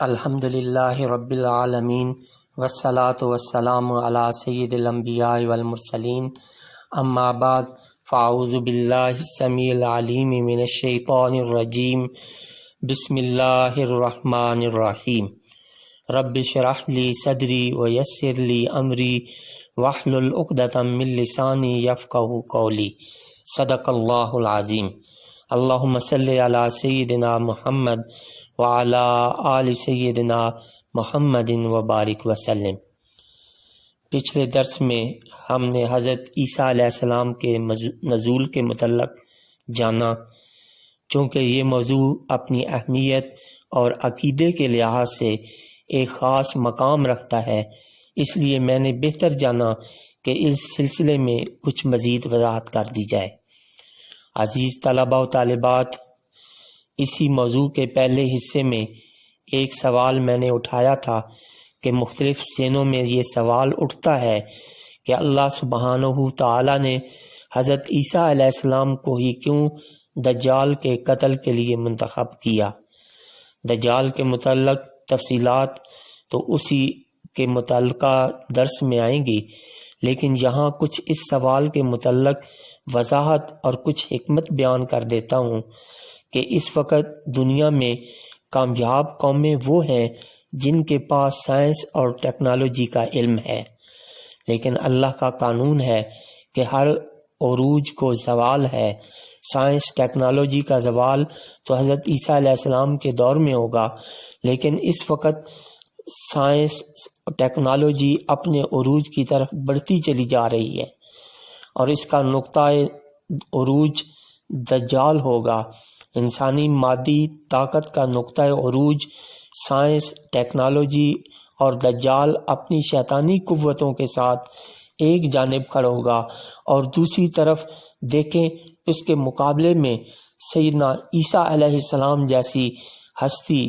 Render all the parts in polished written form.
الحمدللہ رب العالمین والصلاة والسلام علی سید الانبیاء والمرسلین، اما بعد فاعوذ باللہ السمیع العلیم من الشیطان الرجیم، بسم اللہ الرحمن الرحیم۔ رب اشرح لی صدری ویسر لی امری واحلل عقدۃ من لسانی یفقہوا قولی، صدق اللہ العظیم۔ اللہم صلی علی سیدنا محمد وعلی آل سیدنا محمد وبارک وسلم۔ پچھلے درس میں ہم نے حضرت عیسیٰ علیہ السلام کے نزول کے متعلق جانا۔ چونکہ یہ موضوع اپنی اہمیت اور عقیدے کے لحاظ سے ایک خاص مقام رکھتا ہے، اس لیے میں نے بہتر جانا کہ اس سلسلے میں کچھ مزید وضاحت کر دی جائے۔ عزیز طلباء و طالبات، اسی موضوع کے پہلے حصے میں ایک سوال میں نے اٹھایا تھا کہ مختلف ذہنوں میں یہ سوال اٹھتا ہے کہ اللہ سبحانہ تعالیٰ نے حضرت عیسیٰ علیہ السلام کو ہی کیوں دجال کے قتل کے لیے منتخب کیا۔ دجال کے متعلق تفصیلات تو اسی کے متعلقہ درس میں آئیں گی، لیکن یہاں کچھ اس سوال کے متعلق وضاحت اور کچھ حکمت بیان کر دیتا ہوں کہ اس وقت دنیا میں کامیاب قومیں وہ ہیں جن کے پاس سائنس اور ٹیکنالوجی کا علم ہے، لیکن اللہ کا قانون ہے کہ ہر عروج کو زوال ہے۔ سائنس ٹیکنالوجی کا زوال تو حضرت عیسیٰ علیہ السلام کے دور میں ہوگا، لیکن اس وقت سائنس ٹیکنالوجی اپنے عروج کی طرف بڑھتی چلی جا رہی ہے، اور اس کا نقطہ عروج دجال ہوگا۔ انسانی مادی طاقت کا نقطہ عروج سائنس ٹیکنالوجی اور دجال اپنی شیطانی قوتوں کے ساتھ ایک جانب کھڑا ہوگا، اور دوسری طرف دیکھیں اس کے مقابلے میں سیدنا عیسیٰ علیہ السلام جیسی ہستی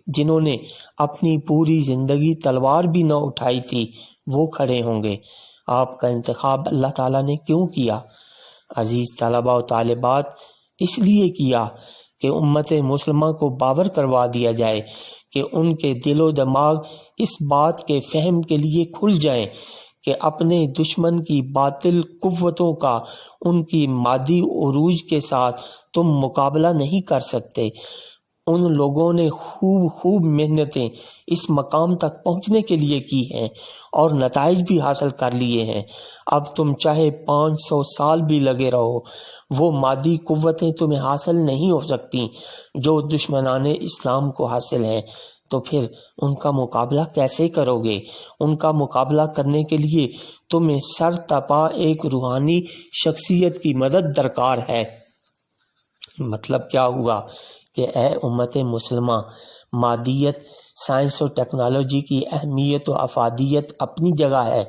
جنہوں نے اپنی پوری زندگی تلوار بھی نہ اٹھائی تھی، وہ کھڑے ہوں گے۔ آپ کا انتخاب اللہ تعالیٰ نے کیوں کیا؟ عزیز طلباء و طالبات، اس لیے کیا کہ امت مسلمہ کو باور کروا دیا جائے کہ ان کے دل و دماغ اس بات کے فہم کے لیے کھل جائیں کہ اپنے دشمن کی باطل قوتوں کا ان کی مادی عروج کے ساتھ تم مقابلہ نہیں کر سکتے۔ ان لوگوں نے خوب محنتیں اس مقام تک پہنچنے کے لیے کی ہیں اور نتائج بھی حاصل کر لیے ہیں۔ اب تم چاہے 500 سال بھی لگے رہو، وہ مادی قوتیں تمہیں حاصل نہیں ہو سکتی جو دشمنان اسلام کو حاصل ہیں۔ تو پھر ان کا مقابلہ کیسے کرو گے؟ ان کا مقابلہ کرنے کے لیے تمہیں سر تپا ایک روحانی شخصیت کی مدد درکار ہے۔ مطلب کیا ہوا کہ اے امت مسلمہ، مادیت، سائنس و ٹیکنالوجی کی اہمیت و افادیت اپنی جگہ ہے،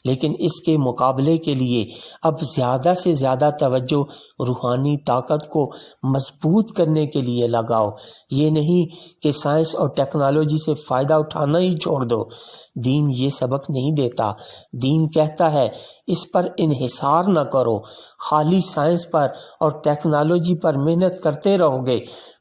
لیکن اس کے مقابلے کے لیے اب زیادہ سے زیادہ توجہ روحانی طاقت کو مضبوط کرنے کے لیے لگاؤ۔ یہ نہیں کہ سائنس اور ٹیکنالوجی سے فائدہ اٹھانا ہی چھوڑ دو۔ دین یہ سبق نہیں دیتا۔ دین کہتا ہے اس پر انحصار نہ کرو، خالی سائنس پر اور ٹیکنالوجی پر محنت کرتے رہو گے،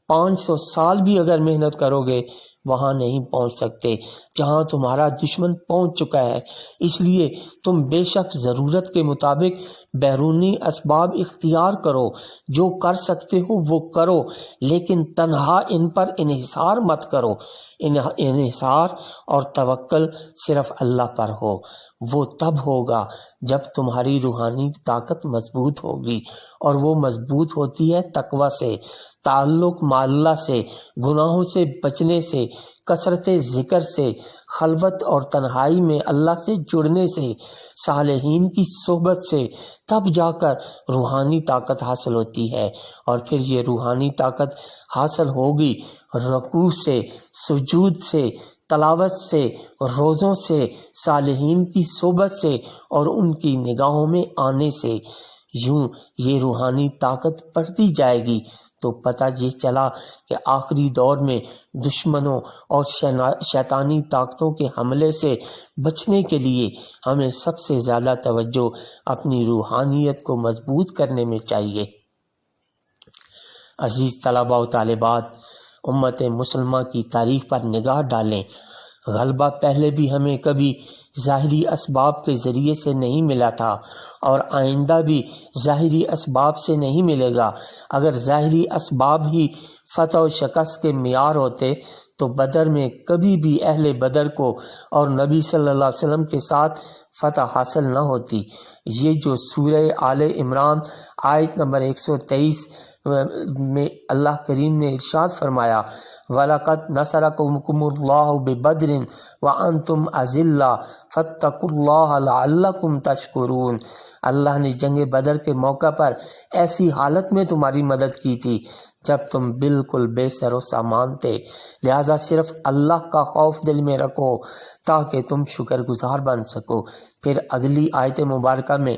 500 سال بھی اگر محنت کرو گے وہاں نہیں پہنچ سکتے جہاں تمہارا دشمن پہنچ چکا ہے۔ اس لیے تم بے شک ضرورت کے مطابق بیرونی اسباب اختیار کرو، جو کر سکتے ہو وہ کرو، لیکن تنہا ان پر انحصار مت کرو۔ انحصار اور توکل صرف اللہ پر ہو۔ وہ تب ہوگا جب تمہاری روحانی طاقت مضبوط ہوگی، اور وہ مضبوط ہوتی ہے تقوی سے، تعلق مع اللہ سے، گناہوں سے بچنے سے، کثرت ذکر سے، خلوت اور تنہائی میں اللہ سے جڑنے سے، صالحین کی صحبت سے۔ تب جا کر روحانی طاقت حاصل ہوتی ہے، اور پھر یہ روحانی طاقت حاصل ہوگی رکوع سے، سجود سے، تلاوت سے، روزوں سے، صالحین کی صحبت سے اور ان کی نگاہوں میں آنے سے۔ یوں یہ روحانی طاقت بڑھتی جائے گی تو پتہ یہ چلا کہ آخری دور میں دشمنوں اور شیطانی طاقتوں کے حملے سے بچنے کے لیے ہمیں سب سے زیادہ توجہ اپنی روحانیت کو مضبوط کرنے میں چاہیے۔ عزیز طلباء و طالبات، امت مسلمہ کی تاریخ پر نگاہ ڈالیں، غلبہ پہلے بھی ہمیں کبھی ظاہری اسباب کے ذریعے سے نہیں ملا تھا اور آئندہ بھی ظاہری اسباب سے نہیں ملے گا۔ اگر ظاہری اسباب ہی فتح و شکست کے معیار ہوتے تو بدر میں کبھی بھی اہل بدر کو اور نبی صلی اللہ علیہ وسلم کے ساتھ فتح حاصل نہ ہوتی۔ یہ جو سورہ آل عمران آیت نمبر 123 میں اللہ کریم نے ارشاد فرمایا، وَلَقَدْ نَصَرَكُمُ اللَّهُ بِبَدْرٍ وَأَنْتُمْ أَذِلَّةٌ فَاتَّقُوا اللَّهَ لَعَلَّكُمْ تَشْكُرُونَ، اللہ نے جنگ بدر کے موقع پر ایسی حالت میں تمہاری مدد کی تھی جب تم بالکل بے سر و سامان تھے، لہذا صرف اللہ کا خوف دل میں رکھو تاکہ تم شکر گزار بن سکو۔ پھر اگلی آیت مبارکہ میں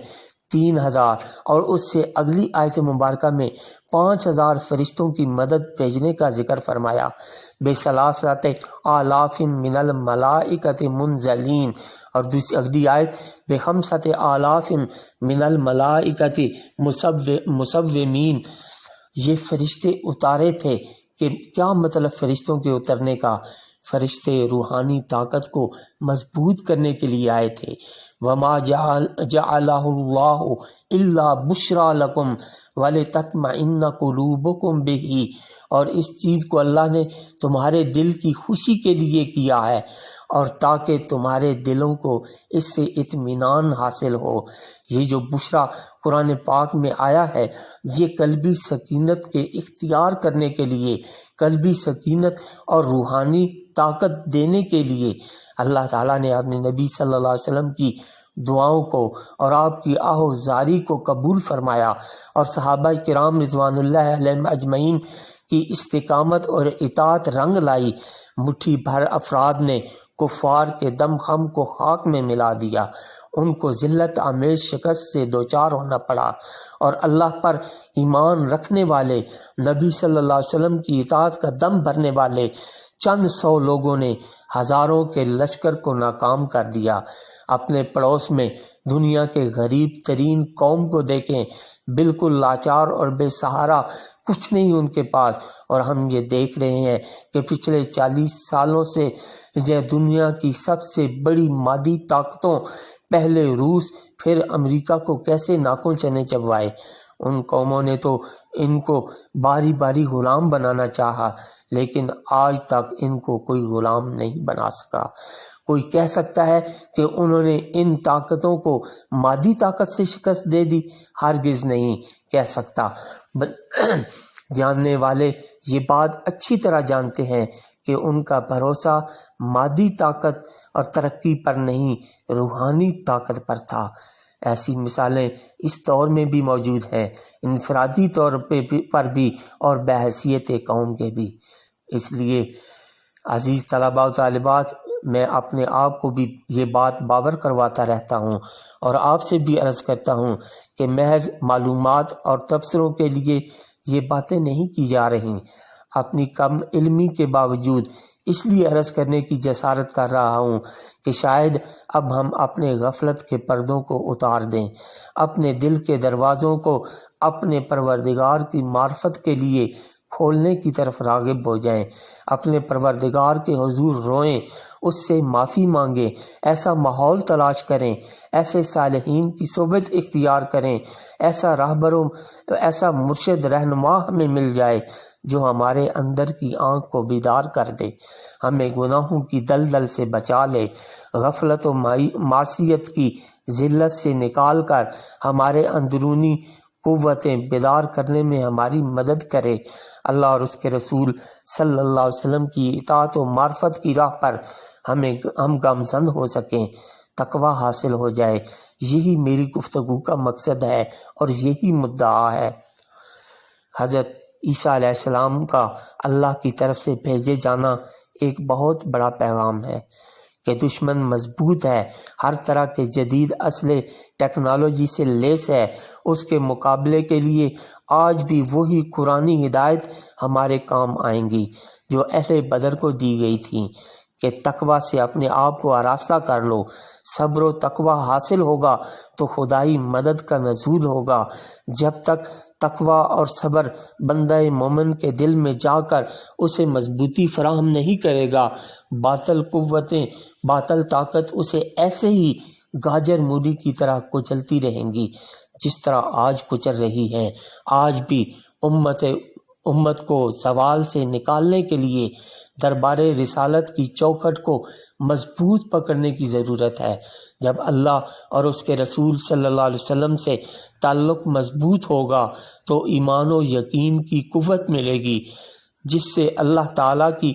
3000 اور اس سے اگلی آیت مبارکہ میں 5000 فرشتوں کی مدد بھیجنے کا ذکر فرمایا، بثلاثۃ آلاف من الملائکۃ منزلین، اور دوسری اگلی آیت بخمسۃ آلاف من الملائکۃ مسومین۔ یہ فرشتے اتارے تھے کہ کیا مطلب فرشتوں کے اترنے کا؟ فرشتے روحانی طاقت کو مضبوط کرنے کے لیے آئے تھے۔ وَمَا جَعَلَهُ اللَّهُ إِلَّا بُشْرَى لَكُمْ وَلِتَطْمَئِنَّ قُلُوبُكُمْ بِهِ، اور اس چیز کو اللہ نے تمہارے دل کی خوشی کے لیے کیا ہے اور تاکہ تمہارے دلوں کو اس سے اطمینان حاصل ہو۔ یہ جو بشرا قرآن پاک میں آیا ہے یہ قلبی سکینت کے اختیار کرنے کے لیے، قلبی سکینت اور روحانی طاقت دینے کے لیے اللہ تعالیٰ نے اپنے نبی صلی اللہ علیہ وسلم کی دعاؤں کو اور آپ کی آہوزاری کو قبول فرمایا، اور صحابہ کرام رضوان اللہ علیہم اجمعین کی استقامت اور اطاعت رنگ لائی۔ مٹھی بھر افراد نے کفار کے دم خم کو خاک میں ملا دیا، ان کو ذلت آمیز شکست سے دوچار ہونا پڑا، اور اللہ پر ایمان رکھنے والے، نبی صلی اللہ علیہ وسلم کی اطاعت کا دم بھرنے والے چند سو لوگوں نے ہزاروں کے لشکر کو ناکام کر دیا۔ اپنے پڑوس میں دنیا کے غریب ترین قوم کو دیکھیں، بالکل لاچار اور بے سہارا، کچھ نہیں ان کے پاس، اور ہم یہ دیکھ رہے ہیں کہ پچھلے 40 سالوں سے یہ دنیا کی سب سے بڑی مادی طاقتوں، پہلے روس پھر امریکہ کو کیسے ناکوں چنے چبوائے۔ ان قوموں نے تو ان کو باری باری غلام بنانا چاہا، لیکن آج تک ان کو کوئی غلام نہیں بنا سکا۔ کوئی کہہ سکتا ہے کہ انہوں نے ان طاقتوں کو مادی طاقت سے شکست دے دی؟ ہرگز نہیں کہہ سکتا۔ جاننے والے یہ بات اچھی طرح جانتے ہیں کہ ان کا بھروسہ مادی طاقت اور ترقی پر نہیں، روحانی طاقت پر تھا۔ ایسی مثالیں اس دور میں بھی موجود ہیں، انفرادی طور پر بھی اور بحیثیت قوم کے بھی۔ اس لیے عزیز طلباء و طالبات، میں اپنے آپ کو بھی یہ بات باور کرواتا رہتا ہوں اور آپ سے بھی عرض کرتا ہوں کہ محض معلومات اور تبصروں کے لیے یہ باتیں نہیں کی جا رہی۔ اپنی کم علمی کے باوجود اس لیے عرض کرنے کی جسارت کر رہا ہوں کہ شاید اب ہم اپنے غفلت کے پردوں کو اتار دیں، اپنے دل کے دروازوں کو اپنے پروردگار کی معرفت کے لیے کھولنے کی طرف راغب ہو جائیں، اپنے پروردگار کے حضور روئیں، اس سے معافی مانگیں، ایسا ماحول تلاش کریں، ایسے صالحین کی صحبت اختیار کریں، ایسا راہبر ایسا مرشد رہنما ہمیں مل جائے جو ہمارے اندر کی آنکھ کو بیدار کر دے، ہمیں گناہوں کی دلدل سے بچا لے، غفلت و معصیت کی ذلت سے نکال کر ہمارے اندرونی قوتیں بیدار کرنے میں ہماری مدد کرے، اللہ اور اس کے رسول صلی اللہ علیہ وسلم کی اطاعت و معرفت کی راہ پر ہم گامزن ہو سکیں، تقوی حاصل ہو جائے۔ یہی میری گفتگو کا مقصد ہے اور یہی مدعا ہے۔ حضرت عیسیٰ علیہ السلام کا اللہ کی طرف سے بھیجے جانا ایک بہت بڑا پیغام ہے کہ دشمن مضبوط ہے، ہر طرح کے جدید اسلحے ٹیکنالوجی سے لیس ہے، اس کے مقابلے کے لیے آج بھی وہی قرآنی ہدایت ہمارے کام آئیں گی جو اہل بدر کو دی گئی تھی کہ تقوی سے اپنے آپ کو آراستہ کر لو، صبر و تقوی حاصل ہوگا تو خدائی مدد کا نزول ہوگا۔ جب تک تقوی اور صبر بندہ مومن کے دل میں جا کر اسے مضبوطی فراہم نہیں کرے گا، باطل قوتیں، باطل طاقت اسے ایسے ہی گاجر مولی کی طرح کچلتی رہیں گی جس طرح آج کچل رہی ہیں۔ آج بھی امت کو زوال سے نکالنے کے لیے دربار رسالت کی چوکھٹ کو مضبوط پکڑنے کی ضرورت ہے۔ جب اللہ اور اس کے رسول صلی اللہ علیہ وسلم سے تعلق مضبوط ہوگا تو ایمان و یقین کی قوت ملے گی، جس سے اللہ تعالیٰ کی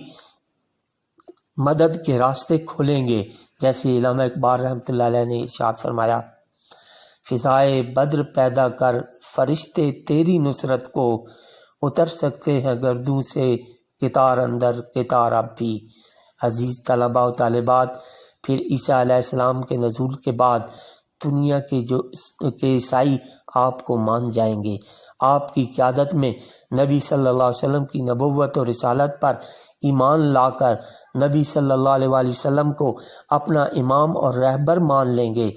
مدد کے راستے کھلیں گے۔ جیسے علامہ اقبال رحمۃ اللہ علیہ نے ارشاد فرمایا، فضائے بدر پیدا کر فرشتے تیری نصرت کو، اتر سکتے ہیں گردوں سے کتار اندر کتار اب بھی۔ عزیز طلباء و طالبات، پھر عیسیٰ علیہ السلام کے نزول کے بعد دنیا کے عیسائی آپ کو مان جائیں گے۔ آپ کی قیادت میں نبی صلی اللہ علیہ وسلم کی نبوت و رسالت پر ایمان لا کر نبی صلی اللہ علیہ وآلہ وسلم کو اپنا امام اور رہبر مان لیں گے۔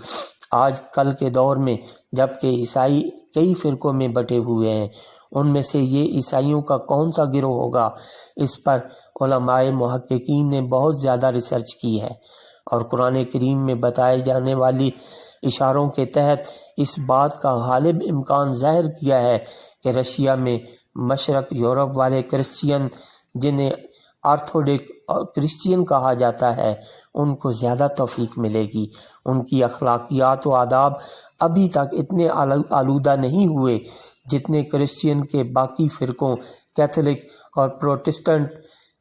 آج کل کے دور میں جبکہ عیسائی کئی فرقوں میں بٹے ہوئے ہیں، ان میں سے یہ عیسائیوں کا کون سا گروہ ہوگا، اس پر علماء محققین نے بہت زیادہ ریسرچ کی ہے، اور قرآن کریم میں بتائے جانے والی اشاروں کے تحت اس بات کا غالب امکان ظاہر کیا ہے کہ رشیا میں مشرق یورپ والے کرسچین، جنہیں آرتھوڈکس اور کرسچین کہا جاتا ہے، ان کو زیادہ توفیق ملے گی۔ ان کی اخلاقیات و آداب ابھی تک اتنے آلودہ نہیں ہوئے جتنے کرسچین کے باقی فرقوں کیتھولک اور پروٹسٹنٹ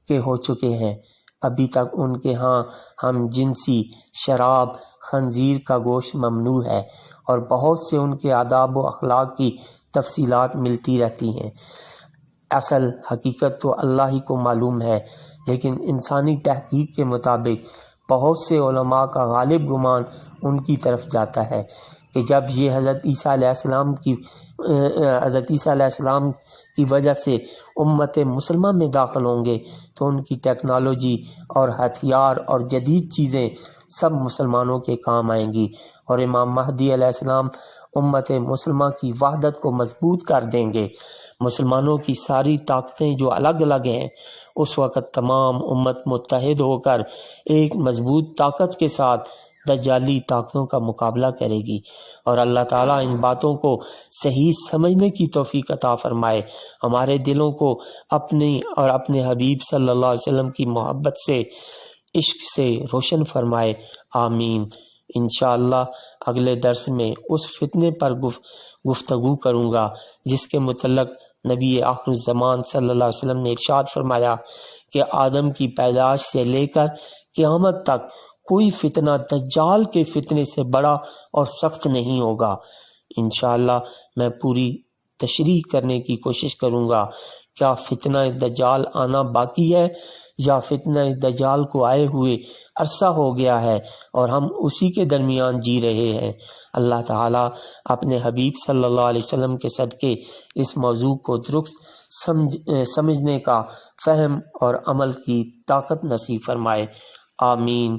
کے ہو چکے ہیں۔ ابھی تک ان کے ہاں ہم جنسی، شراب، خنزیر کا گوشت ممنوع ہے، اور بہت سے ان کے آداب و اخلاق کی تفصیلات ملتی رہتی ہیں۔ اصل حقیقت تو اللہ ہی کو معلوم ہے، لیکن انسانی تحقیق کے مطابق بہت سے علماء کا غالب گمان ان کی طرف جاتا ہے کہ جب یہ حضرت عیسیٰ علیہ السلام کی وجہ سے امت مسلمہ میں داخل ہوں گے تو ان کی ٹیکنالوجی اور ہتھیار اور جدید چیزیں سب مسلمانوں کے کام آئیں گی، اور امام مہدی علیہ السلام امت مسلمہ کی وحدت کو مضبوط کر دیں گے۔ مسلمانوں کی ساری طاقتیں جو الگ الگ ہیں، اس وقت تمام امت متحد ہو کر ایک مضبوط طاقت کے ساتھ دجالی طاقتوں کا مقابلہ کرے گی، اور اللہ تعالیٰ ان باتوں کو صحیح سمجھنے کی توفیق عطا فرمائے، ہمارے دلوں کو اپنی اور اپنے حبیب صلی اللہ علیہ وسلم کی محبت سے، عشق سے روشن فرمائے، آمین۔ انشاءاللہ اگلے درس میں اس فتنے پر گفتگو کروں گا جس کے متعلق نبی آخر الزمان صلی اللہ علیہ وسلم نے ارشاد فرمایا کہ آدم کی پیدائش سے لے کر قیامت تک کوئی فتنہ دجال کے فتنے سے بڑا اور سخت نہیں ہوگا۔ انشاءاللہ میں پوری تشریح کرنے کی کوشش کروں گا۔ کیا فتنہ دجال آنا باقی ہے یا فتنہ دجال کو آئے ہوئے عرصہ ہو گیا ہے اور ہم اسی کے درمیان جی رہے ہیں؟ اللہ تعالیٰ اپنے حبیب صلی اللہ علیہ وسلم کے صدقے اس موضوع کو درست سمجھنے کا فہم اور عمل کی طاقت نصیب فرمائے، آمین۔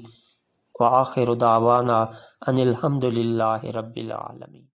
وآخر دعوانا ان الحمد للہ رب العالمین۔